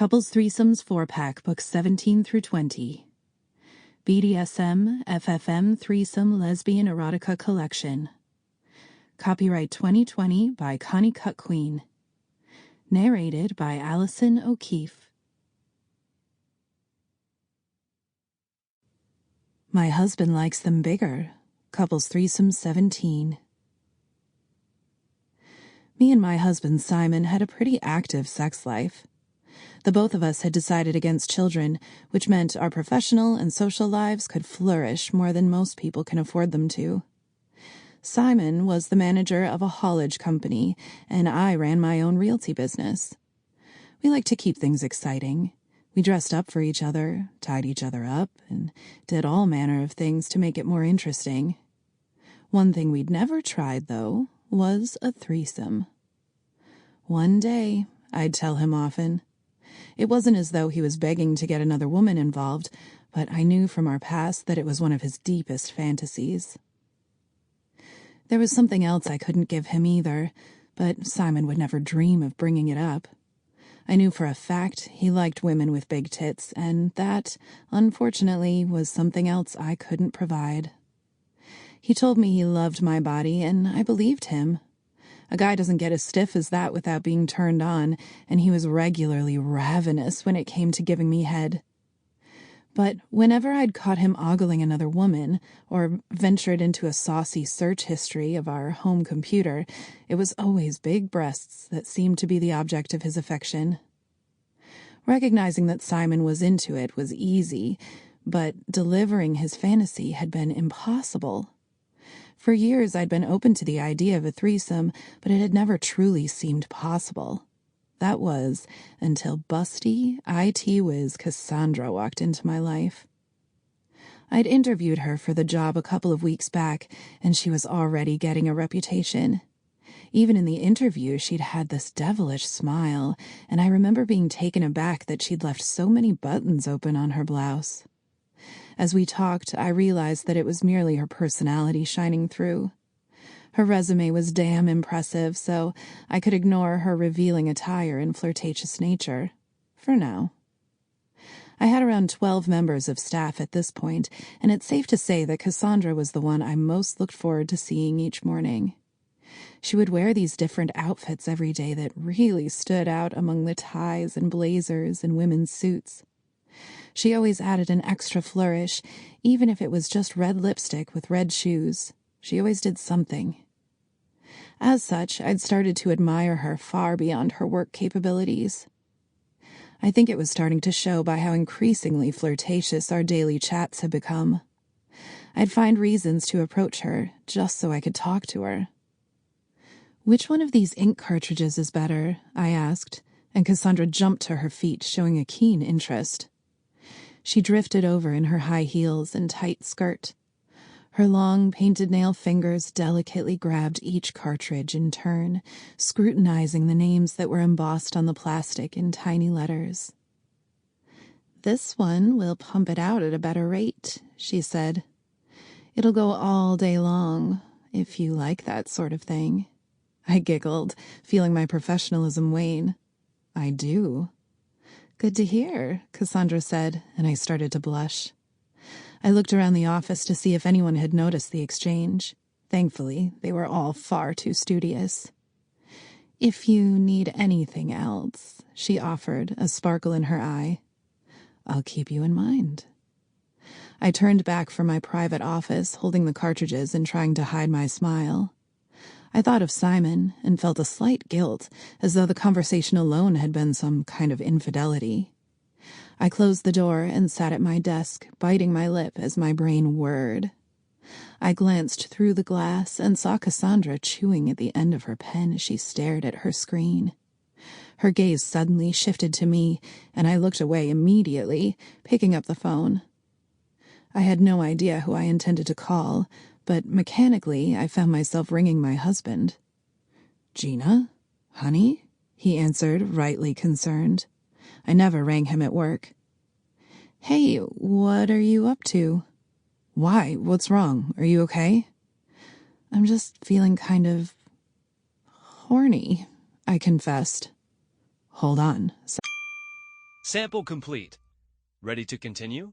Couples Threesomes 4-Pack, Books 17 through 20. BDSM FFM Threesome Lesbian Erotica Collection. Copyright 2020 by Connie Cuckquean. Narrated by Allison, Okeefe. My husband likes them bigger. Couples Threesome 17. Me and my husband Simon had a pretty active sex life. The both of us had decided against children, which meant our professional and social lives could flourish more than most people can afford them to. Simon was the manager of a haulage company, and I ran my own realty business. We liked to keep things exciting. We dressed up for each other, tied each other up, and did all manner of things to make it more interesting. One thing we'd never tried, though, was a threesome. One day, I'd tell him often. It wasn't as though he was begging to get another woman involved, but I knew from our past that it was one of his deepest fantasies. There was something else I couldn't give him either, but Simon would never dream of bringing it up. I knew for a fact he liked women with big tits, and that, unfortunately, was something else I couldn't provide. He told me he loved my body, and I believed him. A guy doesn't get as stiff as that without being turned on, and he was regularly ravenous when it came to giving me head. But whenever I'd caught him ogling another woman, or ventured into a saucy search history of our home computer, it was always big breasts that seemed to be the object of his affection. Recognizing that Simon was into it was easy, but delivering his fantasy had been impossible. For years I'd been open to the idea of a threesome, but it had never truly seemed possible. That was until busty IT whiz Cassandra walked into my life. I'd interviewed her for the job a couple of weeks back, and she was already getting a reputation. Even in the interview, she'd had this devilish smile, and I remember being taken aback that she'd left so many buttons open on her blouse. As we talked, I realized that it was merely her personality shining through. Her resume was damn impressive, so I could ignore her revealing attire and flirtatious nature. For now. I had around 12 members of staff at this point, and it's safe to say that Cassandra was the one I most looked forward to seeing each morning. She would wear these different outfits every day that really stood out among the ties and blazers and women's suits. She always added an extra flourish, even if it was just red lipstick with red shoes. She always did something. As such, I'd started to admire her far beyond her work capabilities. I think it was starting to show by how increasingly flirtatious our daily chats had become. I'd find reasons to approach her, just so I could talk to her. "Which one of these ink cartridges is better?" I asked, and Cassandra jumped to her feet, showing a keen interest. She drifted over in her high heels and tight skirt. Her long, painted nail fingers delicately grabbed each cartridge in turn, scrutinizing the names that were embossed on the plastic in tiny letters. "This one will pump it out at a better rate," she said. "It'll go all day long, if you like that sort of thing." I giggled, feeling my professionalism wane. "I do." "Good to hear," Cassandra said, and I started to blush. I looked around the office to see if anyone had noticed the exchange. Thankfully, they were all far too studious. "If you need anything else," she offered, a sparkle in her eye, "I'll keep you in mind." I turned back for my private office, holding the cartridges and trying to hide my smile. I thought of Simon and felt a slight guilt, as though the conversation alone had been some kind of infidelity. I closed the door and sat at my desk, biting my lip as my brain whirred. I glanced through the glass and saw Cassandra chewing at the end of her pen as she stared at her screen. Her gaze suddenly shifted to me, and I looked away immediately, picking up the phone. I had no idea who I intended to call, but mechanically I found myself ringing my husband. "Gina? Honey?" he answered, rightly concerned. I never rang him at work. "Hey, what are you up to?" "Why? What's wrong? Are you okay?" "I'm just feeling kind of horny," I confessed. "Hold on." Sample complete. Ready to continue?